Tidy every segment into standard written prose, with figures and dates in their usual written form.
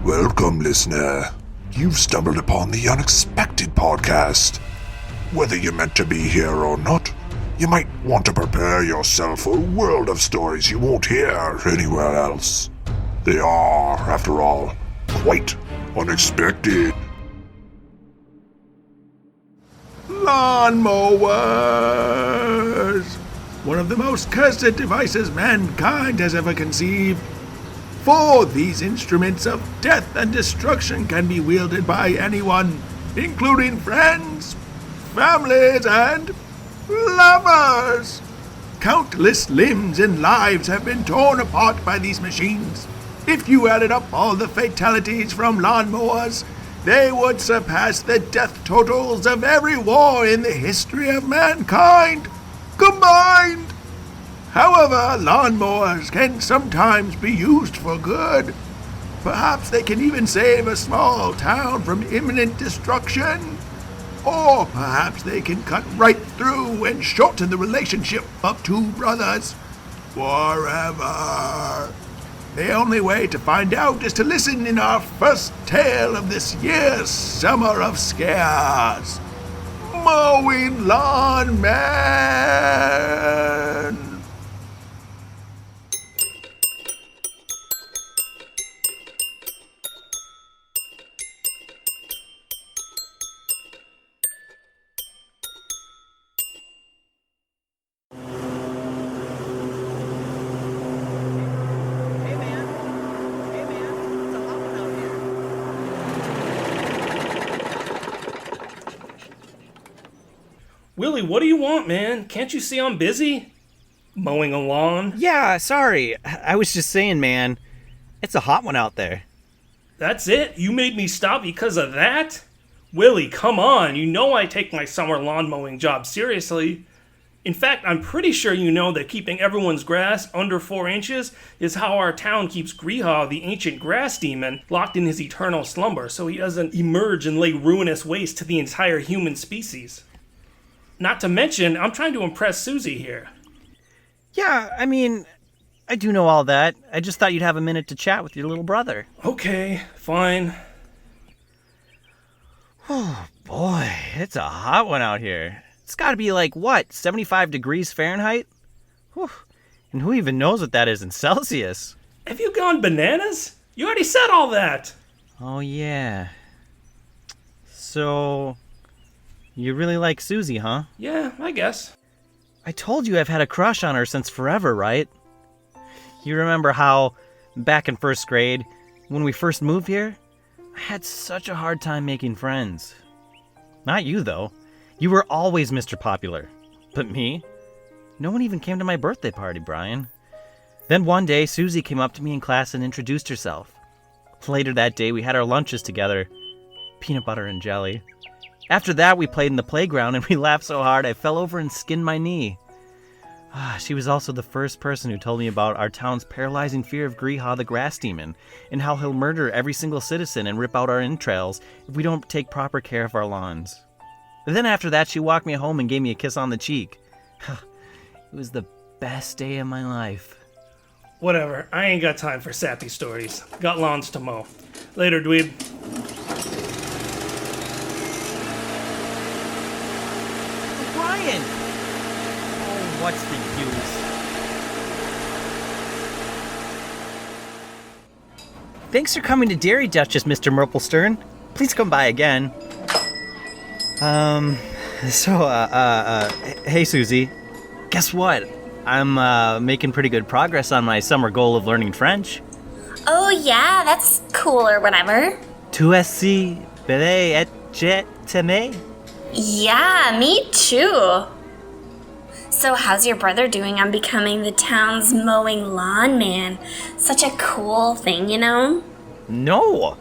Welcome, listener. You've stumbled upon the Unexpected Podcast. Whether you're meant to be here or not, you might want to prepare yourself for a world of stories you won't hear anywhere else. They are, after all, quite unexpected. Lawnmowers! One of the most cursed devices mankind has ever conceived. For these instruments of death and destruction can be wielded by anyone, including friends, families, and lovers. Countless limbs and lives have been torn apart by these machines. If you added up all the fatalities from lawnmowers, they would surpass the death totals of every war in the history of mankind combined. However, lawnmowers can sometimes be used for good. Perhaps they can even save a small town from imminent destruction. Or perhaps they can cut right through and shorten the relationship of two brothers forever. The only way to find out is to listen in our first tale of this year's Summer of Scares. Mowing Lawn Man! Willie, what do you want, man? Can't you see I'm busy? Mowing a lawn? Yeah, sorry. I was just saying, man. It's a hot one out there. That's it? You made me stop because of that? Willie, come on. You know I take my summer lawn mowing job seriously. In fact, I'm pretty sure you know that keeping everyone's grass under 4 inches is how our town keeps Griha, the ancient grass demon, locked in his eternal slumber so he doesn't emerge and lay ruinous waste to the entire human species. Not to mention, I'm trying to impress Susie here. Yeah, I mean, I do know all that. I just thought you'd have a minute to chat with your little brother. Okay, fine. Oh, boy, it's a hot one out here. It's gotta be like, what, 75 degrees Fahrenheit? Whew. And who even knows what that is in Celsius? Have you gone bananas? You already said all that. Oh, yeah. So, you really like Susie, huh? Yeah, I guess. I told you I've had a crush on her since forever, right? You remember how, back in first grade, when we first moved here, I had such a hard time making friends. Not you, though. You were always Mr. Popular. But me? No one even came to my birthday party, Brian. Then one day, Susie came up to me in class and introduced herself. Later that day, we had our lunches together. Peanut butter and jelly. After that, we played in the playground and we laughed so hard I fell over and skinned my knee. She was also the first person who told me about our town's paralyzing fear of Griha the grass demon and how he'll murder every single citizen and rip out our entrails if we don't take proper care of our lawns. And then after that, she walked me home and gave me a kiss on the cheek. It was the best day of my life. Whatever, I ain't got time for sappy stories. Got lawns to mow. Later, dweeb. Brian! Oh, what's the use? Thanks for coming to Dairy Duchess, Mr. Murplestern. Please come by again. Hey, Susie. Guess what? I'm making pretty good progress on my summer goal of learning French. Oh yeah, that's cool or whatever. Tu es belle et je t'aime? Yeah, me too. So how's your brother doing on becoming the town's mowing lawn man? Such a cool thing, you know? No,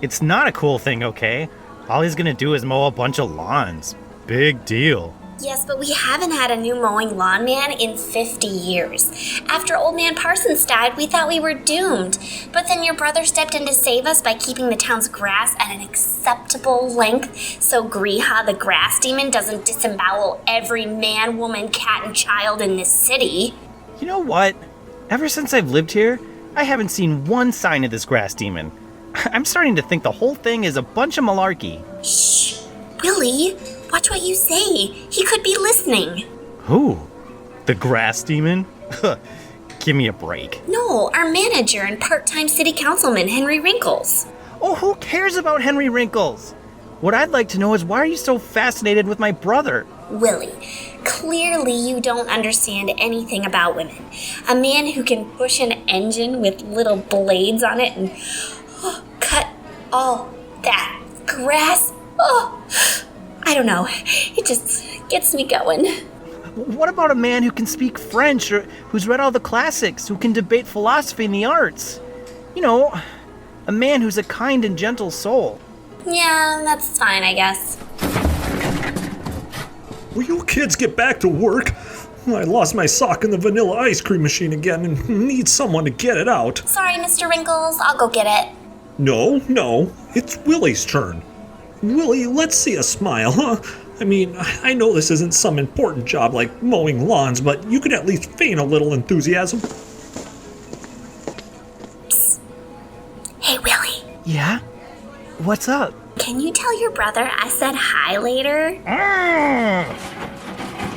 it's not a cool thing, okay? All he's gonna do is mow a bunch of lawns. Big deal. Yes, but we haven't had a new mowing lawn man in 50 years. After old man Parsons died, we thought we were doomed. But then your brother stepped in to save us by keeping the town's grass at an acceptable length so Griha, the grass demon, doesn't disembowel every man, woman, cat, and child in this city. You know what? Ever since I've lived here, I haven't seen one sign of this grass demon. I'm starting to think the whole thing is a bunch of malarkey. Shh! Willie, watch what you say. He could be listening. Who? The grass demon? Give me a break. No, our manager and part-time city councilman, Henry Wrinkles. Oh, who cares about Henry Wrinkles? What I'd like to know is, why are you so fascinated with my brother? Willie, clearly you don't understand anything about women. A man who can push an engine with little blades on it and cut all that grass. Oh, I don't know. It just gets me going. What about a man who can speak French, or who's read all the classics, who can debate philosophy and the arts? You know, a man who's a kind and gentle soul. Yeah, that's fine, I guess. Will you kids get back to work? I lost my sock in the vanilla ice cream machine again and need someone to get it out. Sorry, Mr. Wrinkles. I'll go get it. No, it's Willie's turn. Willie, let's see a smile, huh? I mean, I know this isn't some important job like mowing lawns, but you could at least feign a little enthusiasm. Psst. Hey, Willie. Yeah? What's up? Can you tell your brother I said hi later?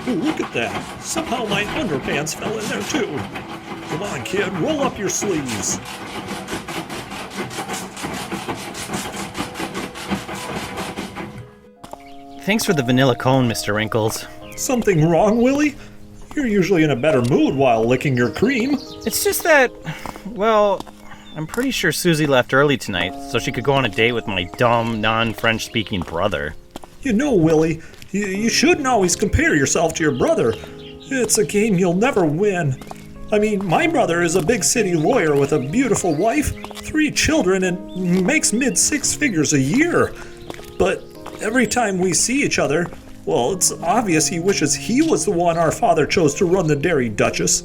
Ooh, look at that. Somehow my underpants fell in there too. Come on, kid, roll up your sleeves. Thanks for the vanilla cone, Mr. Wrinkles. Something wrong, Willie? You're usually in a better mood while licking your cream. It's just that, well, I'm pretty sure Susie left early tonight so she could go on a date with my dumb, non-French-speaking brother. You know, Willie, you shouldn't always compare yourself to your brother. It's a game you'll never win. I mean, my brother is a big city lawyer with a beautiful wife, 3 children, and makes mid-6 figures a year. But every time we see each other, well, it's obvious he wishes he was the one our father chose to run the Dairy Duchess.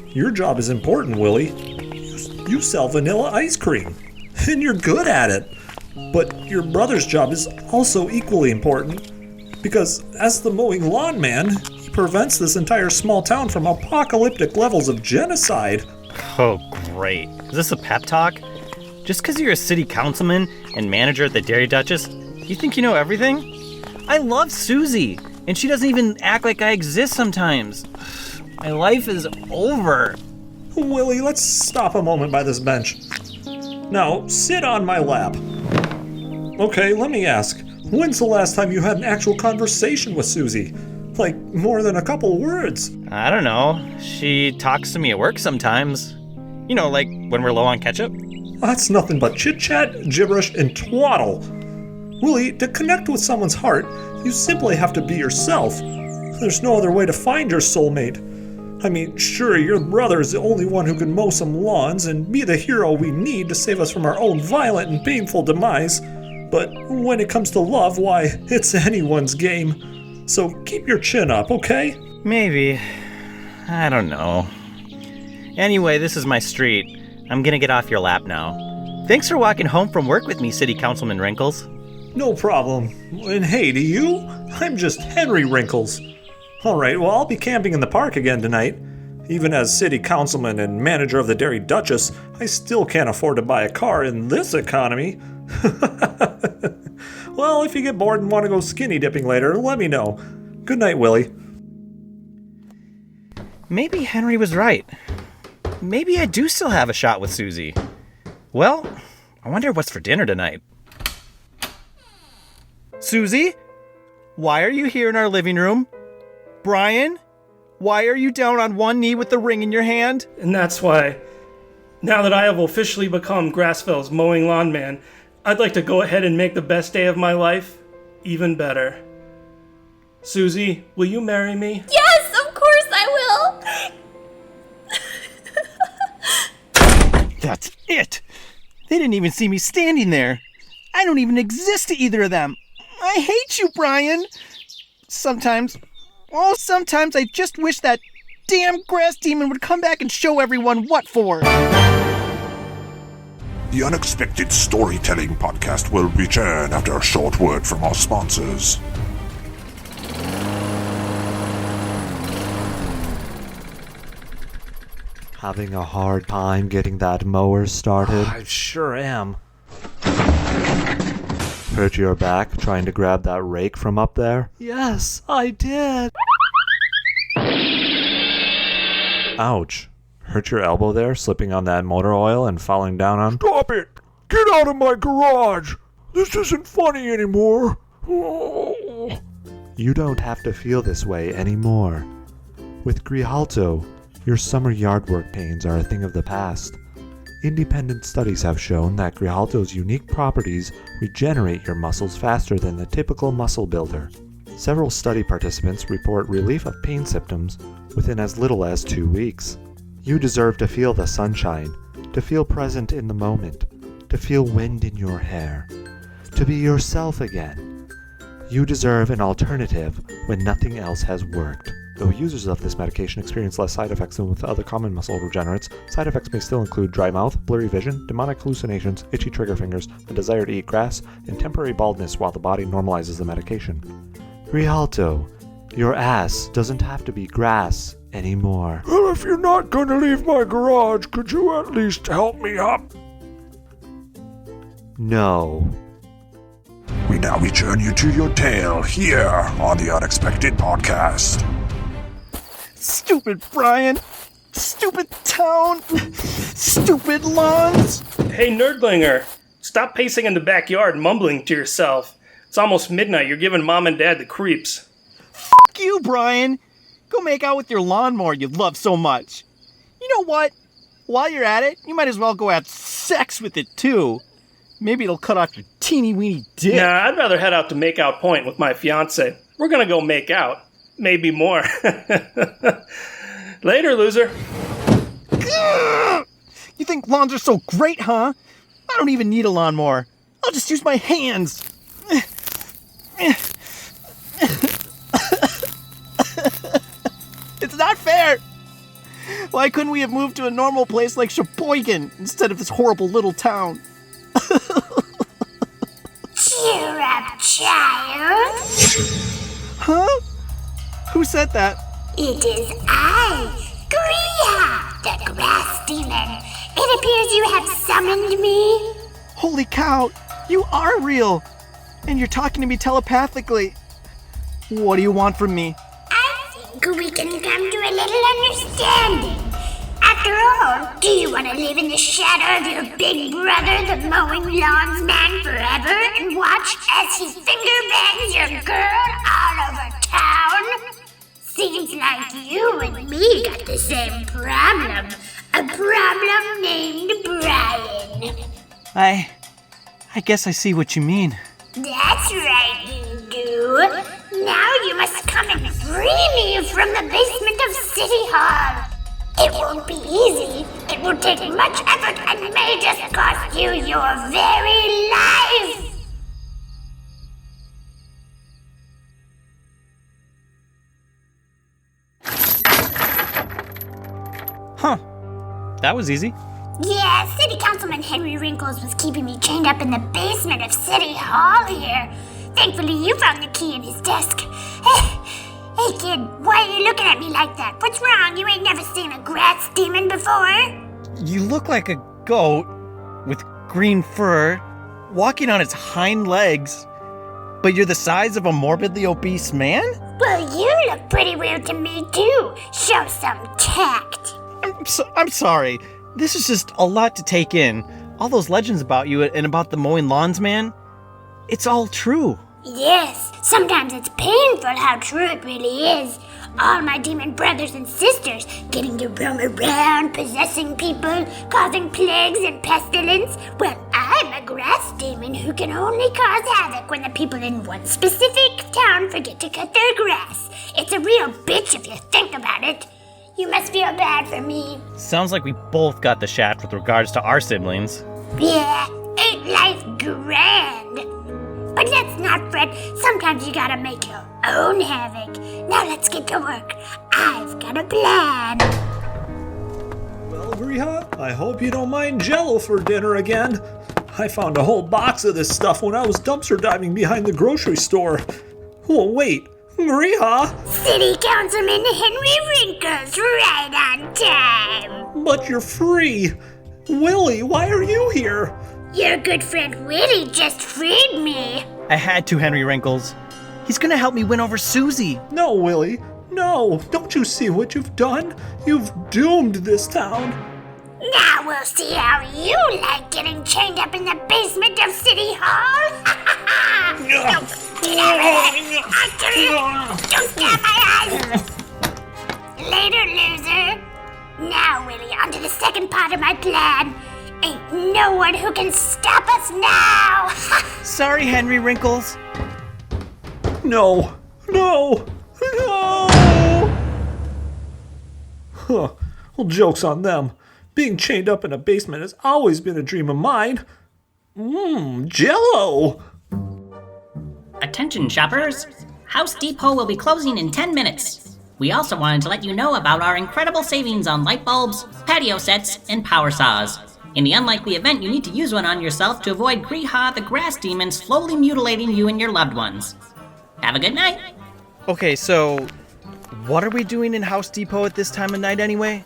Your job is important, Willie. You sell vanilla ice cream, and you're good at it. But your brother's job is also equally important, because as the Mowing Lawn Man, he prevents this entire small town from apocalyptic levels of genocide. Oh, great. Is this a pep talk? Just because you're a city councilman and manager at the Dairy Duchess, you think you know everything? I love Susie, and she doesn't even act like I exist sometimes. My life is over. Willie, let's stop a moment by this bench. Now, sit on my lap. Okay, let me ask, when's the last time you had an actual conversation with Susie? Like, more than a couple words? I don't know. She talks to me at work sometimes. You know, like when we're low on ketchup. That's nothing but chit-chat, gibberish, and twaddle. Willie, to connect with someone's heart, you simply have to be yourself. There's no other way to find your soulmate. I mean, sure, your brother is the only one who can mow some lawns and be the hero we need to save us from our own violent and painful demise. But when it comes to love, why, it's anyone's game. So keep your chin up, okay? Maybe. I don't know. Anyway, this is my street. I'm gonna get off your lap now. Thanks for walking home from work with me, City Councilman Wrinkles. No problem. And hey, to you, I'm just Henry Wrinkles. Alright, well, I'll be camping in the park again tonight. Even as city councilman and manager of the Dairy Duchess, I still can't afford to buy a car in this economy. Well, if you get bored and want to go skinny dipping later, let me know. Good night, Willie. Maybe Henry was right. Maybe I do still have a shot with Susie. Well, I wonder what's for dinner tonight. Susie? Why are you here in our living room? Brian? Why are you down on one knee with the ring in your hand? And that's why, now that I have officially become Grassville's Mowing Lawn Man, I'd like to go ahead and make the best day of my life even better. Susie, will you marry me? Yes, of course I will! That's it! They didn't even see me standing there. I don't even exist to either of them. I hate you, Brian! Sometimes I just wish that damn grass demon would come back and show everyone what for. The Unexpected Storytelling Podcast will return after a short word from our sponsors. Having a hard time getting that mower started? I sure am. Hurt your back trying to grab that rake from up there? Yes, I did. Ouch. Hurt your elbow there, slipping on that motor oil and falling down on... Stop it! Get out of my garage! This isn't funny anymore. You don't have to feel this way anymore. With Griha, your summer yard work pains are a thing of the past. Independent studies have shown that Grihal's unique properties regenerate your muscles faster than the typical muscle builder. Several study participants report relief of pain symptoms within as little as 2 weeks. You deserve to feel the sunshine, to feel present in the moment, to feel wind in your hair, to be yourself again. You deserve an alternative when nothing else has worked. Though users of this medication experience less side effects than with other common muscle regenerates, side effects may still include dry mouth, blurry vision, demonic hallucinations, itchy trigger fingers, a desire to eat grass, and temporary baldness while the body normalizes the medication. Griha, your ass doesn't have to be grass anymore. Well, if you're not gonna leave my garage, could you at least help me up? No. We now return you to your tale here on the Unexpected Podcast. Stupid Brian! Stupid town! Stupid lawns! Hey, Nerdlinger, stop pacing in the backyard mumbling to yourself. It's almost midnight. You're giving Mom and Dad the creeps. Fuck you, Brian! Go make out with your lawnmower you love so much. You know what? While you're at it, you might as well go have sex with it, too. Maybe it'll cut off your teeny-weeny dick. Nah, I'd rather head out to Makeout Point with my fiancé. We're gonna go make out. Maybe more. Later, loser. You think lawns are so great, huh? I don't even need a lawnmower. I'll just use my hands. It's not fair. Why couldn't we have moved to a normal place like Sheboygan instead of this horrible little town? Cheer up, child. Huh? Who said that? It is I, Griha, the grass demon. It appears you have summoned me. Holy cow, you are real. And you're talking to me telepathically. What do you want from me? I think we can come to a little understanding. After all, do you want to live in the shadow of your big brother, the Mowing Lawn Man, forever and watch as he finger bangs your girl all over town? Seems like you and me got the same problem. A problem named Brian. I guess I see what you mean. That's right, you do. Now you must come and free me from the basement of City Hall. It won't be easy. It will take much effort and may just cost you your very life. Huh. That was easy. Yeah, City Councilman Henry Wrinkles was keeping me chained up in the basement of City Hall here. Thankfully, you found the key in his desk. Hey, kid, why are you looking at me like that? What's wrong? You ain't never seen a grass demon before? You look like a goat with green fur, walking on its hind legs, but you're the size of a morbidly obese man? Well, you look pretty weird to me, too. Show some tact. I'm sorry. This is just a lot to take in. All those legends about you and about the Mowing Lawns Man, it's all true. Yes, sometimes it's painful how true it really is. All my demon brothers and sisters getting to roam around, possessing people, causing plagues and pestilence. Well, I'm a grass demon who can only cause havoc when the people in one specific town forget to cut their grass. It's a real bitch if you think about it. You must feel bad for me. Sounds like we both got the shaft with regards to our siblings. Yeah, ain't life grand? But let's not fret. Sometimes you gotta make your own havoc. Now let's get to work. I've got a plan. Well, Griha, I hope you don't mind Jell-O for dinner again. I found a whole box of this stuff when I was dumpster diving behind the grocery store. Oh, wait. Griha! City Councilman Henry Wrinkles, right on time. But you're free. Willie, why are you here? Your good friend Willie just freed me. I had to, Henry Wrinkles. He's gonna help me win over Susie. No, Willie. No. Don't you see what you've done? You've doomed this town. Now we'll see how you like getting chained up in the basement of City Hall. Get out of there. Don't stab my eyes. Later, loser. Now, Willie, on to the second part of my plan. Ain't no one who can stop us now. Sorry, Henry Wrinkles. No. No. No. Huh. Well, joke's on them. Being chained up in a basement has always been a dream of mine. Jell-O! Attention, shoppers. House Depot will be closing in 10 minutes. We also wanted to let you know about our incredible savings on light bulbs, patio sets, and power saws. In the unlikely event you need to use one on yourself to avoid Griha, the grass demon, slowly mutilating you and your loved ones. Have a good night. Okay, so what are we doing in House Depot at this time of night anyway?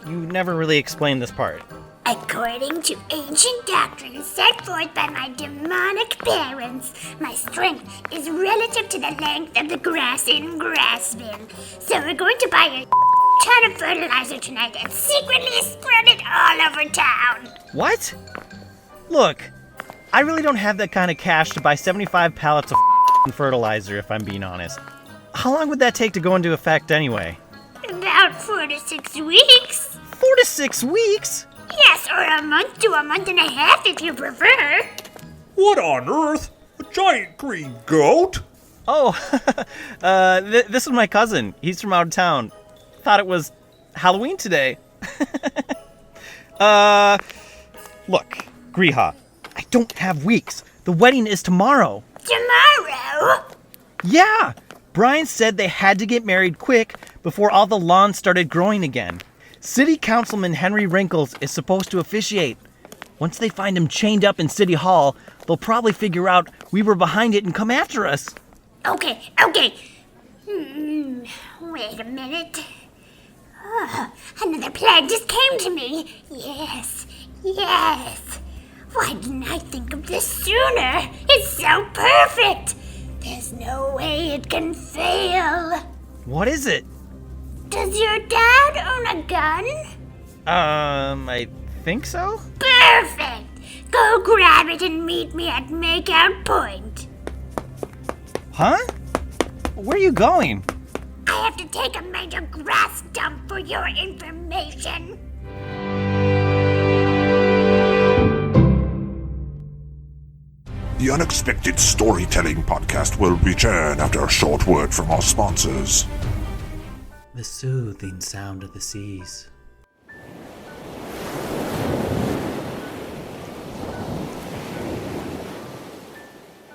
You never really explained this part. According to ancient doctrines set forth by my demonic parents, my strength is relative to the length of the grass in Grassville. So we're going to buy a ton of fertilizer tonight and secretly spread it all over town. What? Look, I really don't have that kind of cash to buy 75 pallets of fertilizer, if I'm being honest. How long would that take to go into effect anyway? About 4 to 6 weeks. 4 to 6 weeks? Yes, or a month to a month and a half if you prefer. What on earth? A giant green goat? Oh, this is my cousin. He's from out of town. Thought it was Halloween today. Look, Griha, I don't have weeks. The wedding is tomorrow. Tomorrow? Yeah, Brian said they had to get married quick before all the lawns started growing again. City Councilman Henry Wrinkles is supposed to officiate. Once they find him chained up in City Hall, they'll probably figure out we were behind it and come after us. Okay. Wait a minute. Oh, another plan just came to me. Yes. Why didn't I think of this sooner? It's so perfect. There's no way it can fail. What is it? Does your dad own a gun? I think so? Perfect! Go grab it and meet me at Makeout Point. Huh? Where are you going? I have to take a major grass dump for your information. The Unexpected Storytelling Podcast will return after a short word from our sponsors. The soothing sound of the seas.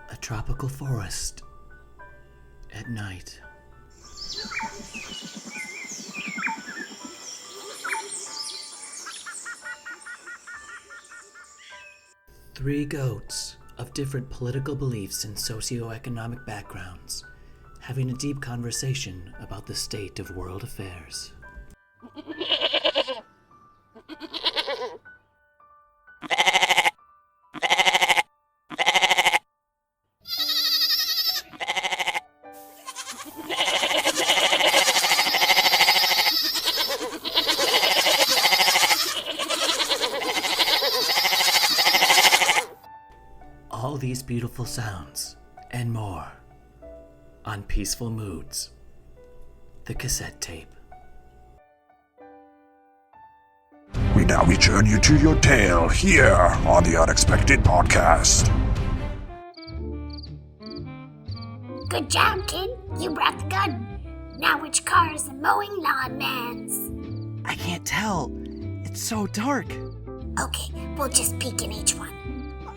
A tropical forest at night. Three goats of different political beliefs and socioeconomic backgrounds having a deep conversation about the state of world affairs. All these beautiful sounds and more on Peaceful Moods, the cassette tape. We now return you to your tale here on the Unexpected Podcast. Good job, kid. You brought the gun. Now which car is the Mowing Lawn Man's? I can't tell. It's so dark. Okay, we'll just peek in each one.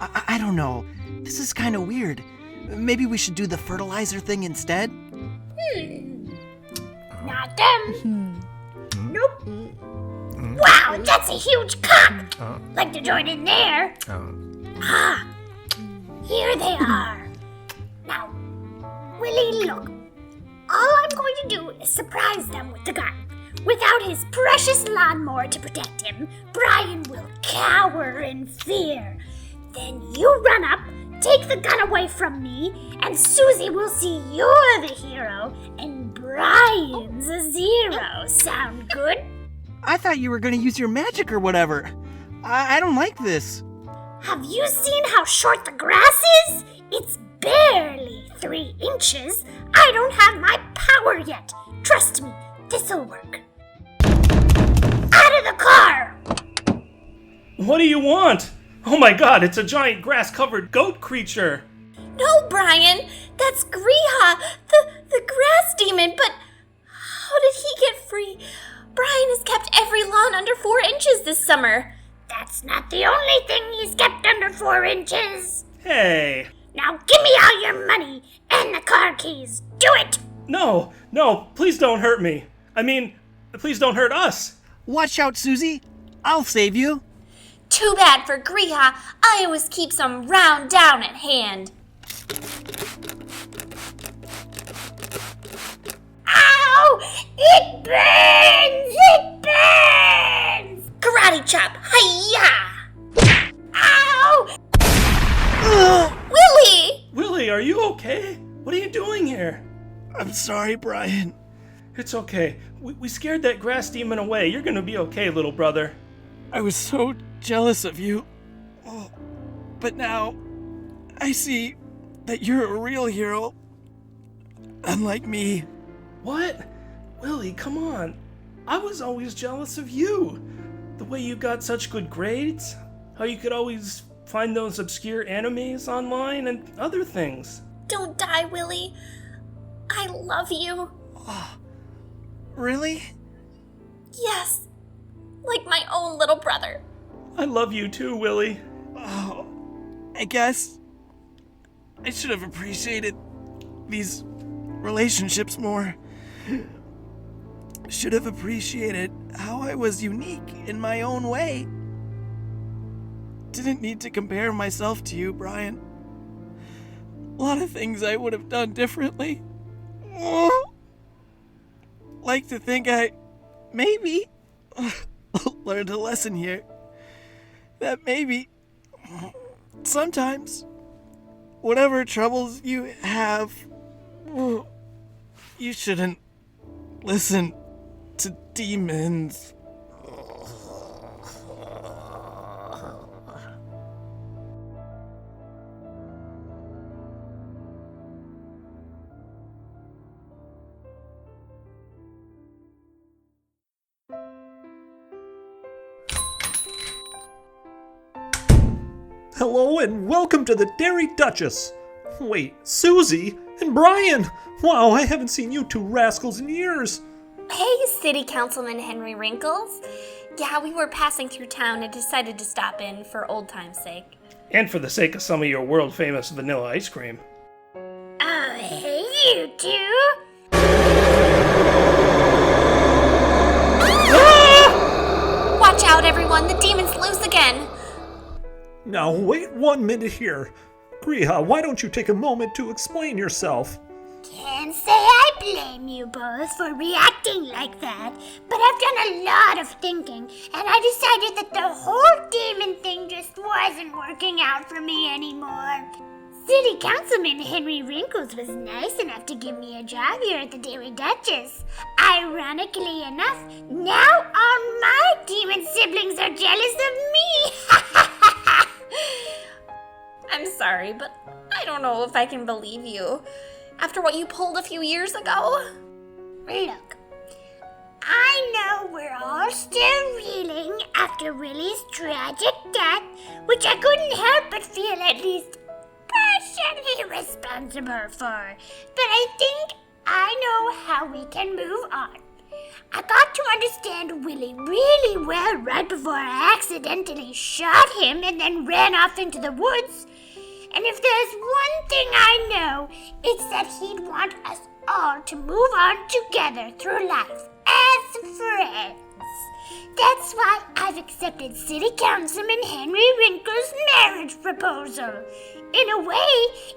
I don't know. This is kind of weird. Maybe we should do the fertilizer thing instead? Not them. Nope. Wow, that's a huge cock. Like to join in there. Ah, here they are. Now, Willie, look. All I'm going to do is surprise them with the gun. Without his precious lawnmower to protect him, Brian will cower in fear. Then you run up, take the gun away from me, and Susie will see you're the hero and Brian's a zero. Sound good? I thought you were gonna use your magic or whatever. I don't like this. Have you seen how short the grass is? It's barely 3 inches. I don't have my power yet. Trust me, this'll work. Out of the car! What do you want? Oh my god, it's a giant grass-covered goat creature. No, Brian, that's Griha, the grass demon, but how did he get free? Brian has kept every lawn under 4 inches this summer. That's not the only thing he's kept under 4 inches. Hey. Now give me all your money and the car keys. Do it! No, please don't hurt me. I mean, please don't hurt us. Watch out, Susie. I'll save you. Too bad for Griha. I always keep some round down at hand. Ow! It burns! It burns! Karate chop, hi-ya! Ow! Willie! Willie, are you okay? What are you doing here? I'm sorry, Brian. It's okay. We scared that grass demon away. You're gonna be okay, little brother. I was so jealous of you. Oh, but now I see that you're a real hero. Unlike me. What? Willie, come on. I was always jealous of you. The way you got such good grades. How you could always find those obscure animes online and other things. Don't die, Willie. I love you. Oh, really? Yes. Like my own little brother. I love you too, Willie. Oh, I guess I should have appreciated these relationships more. Should have appreciated how I was unique in my own way. Didn't need to compare myself to you, Brian. A lot of things I would have done differently. Like to think I maybe learned a lesson here. That maybe sometimes whatever troubles you have, you shouldn't listen to demons. Hello and welcome to the Dairy Duchess. Wait, Susie and Brian! Wow, I haven't seen you two rascals in years. Hey, City Councilman Henry Wrinkles. Yeah, we were passing through town and decided to stop in for old time's sake. And for the sake of some of your world-famous vanilla ice cream. Oh, hey, you two. Watch out, everyone. The demon's loose again. Now wait 1 minute here. Griha, why don't you take a moment to explain yourself? Can't say I blame you both for reacting like that, but I've done a lot of thinking, and I decided that the whole demon thing just wasn't working out for me anymore. City Councilman Henry Wrinkles was nice enough to give me a job here at the Dairy Duchess. Ironically enough, now all my demon siblings are jealous of me. I'm sorry, but I don't know if I can believe you. After what you pulled a few years ago? Look, I know we're all still reeling after Willie's tragic death, which I couldn't help but feel at least partially responsible for. But I think I know how we can move on. I got to understand Willie really well right before I accidentally shot him and then ran off into the woods. And if there's one thing I know, it's that he'd want us all to move on together through life as friends. That's why I've accepted City Councilman Henry Wrinkle's marriage marriage proposal. In a way,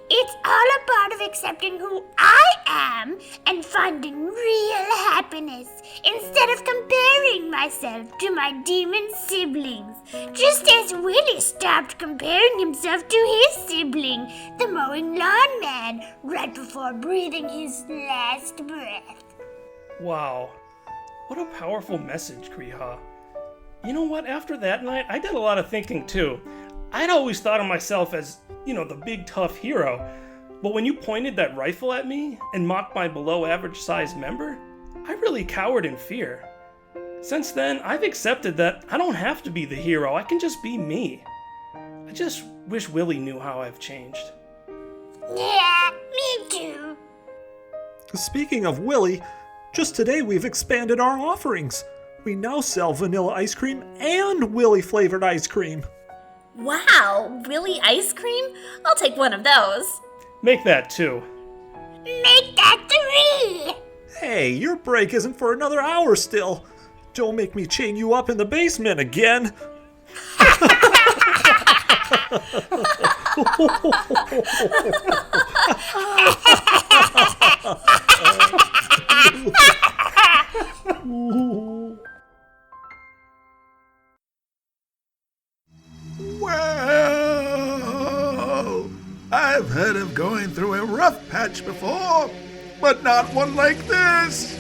it's all a part of accepting who I am and finding real happiness instead of comparing myself to my demon siblings. Just as Willie stopped comparing himself to his sibling, the Mowing Lawn Man, right before breathing his last breath. Wow. What a powerful message, Griha. You know what? After that night, I did a lot of thinking too. I'd always thought of myself as, the big tough hero. But when you pointed that rifle at me and mocked my below average sized member, I really cowered in fear. Since then, I've accepted that I don't have to be the hero. I can just be me. I just wish Willie knew how I've changed. Yeah, me too. Speaking of Willie, just today we've expanded our offerings. We now sell vanilla ice cream and Willie flavored ice cream. Wow, Willie ice cream? I'll take one of those. Make that 2. Make that 3. Hey, your break isn't for another hour still. Don't make me chain you up in the basement again. Well, I've heard of going through a rough patch before, but not one like this.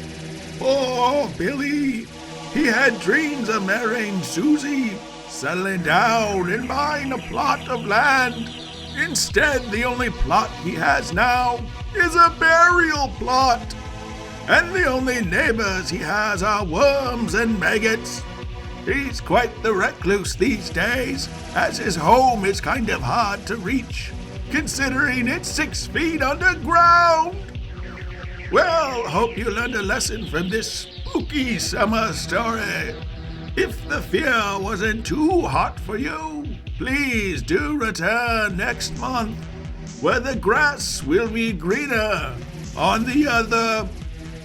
Poor Billy. He had dreams of marrying Susie, settling down and buying a plot of land. Instead, the only plot he has now is a burial plot. And the only neighbors he has are worms and maggots. He's quite the recluse these days, as his home is kind of hard to reach, considering it's 6 feet underground. Well, hope you learned a lesson from this spooky summer story. If the fear wasn't too hot for you, please do return next month, where the grass will be greener on the other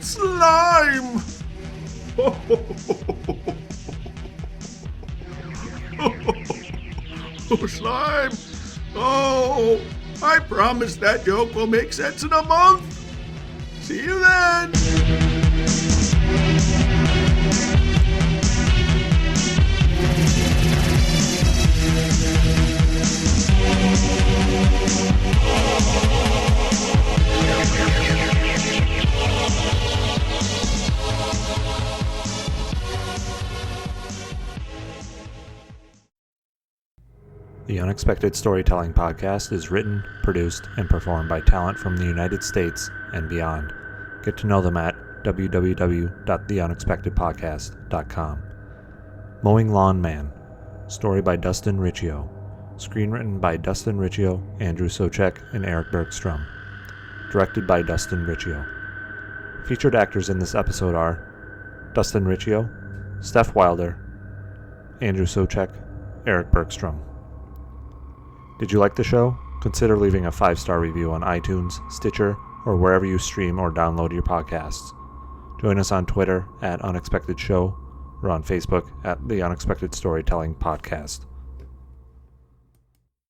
slime. Oh, slime. Oh, I promise that joke will make sense in a month. See you then. The Unexpected Storytelling Podcast is written, produced, and performed by talent from the United States and beyond. Get to know them at www.theunexpectedpodcast.com. Mowing Lawn Man. Story by Dustin Riccio. Screenwritten by Dustin Riccio, Andrew Soucek, and Erik Bergstrom. Directed by Dustin Riccio. Featured actors in this episode are Dustin Riccio, Steph Wilder, Andrew Soucek, Erik Bergstrom. Did you like the show? Consider leaving a 5-star review on iTunes, Stitcher, or wherever you stream or download your podcasts. Join us on Twitter @UnexpectedShow or on Facebook @The Unexpected Storytelling Podcast.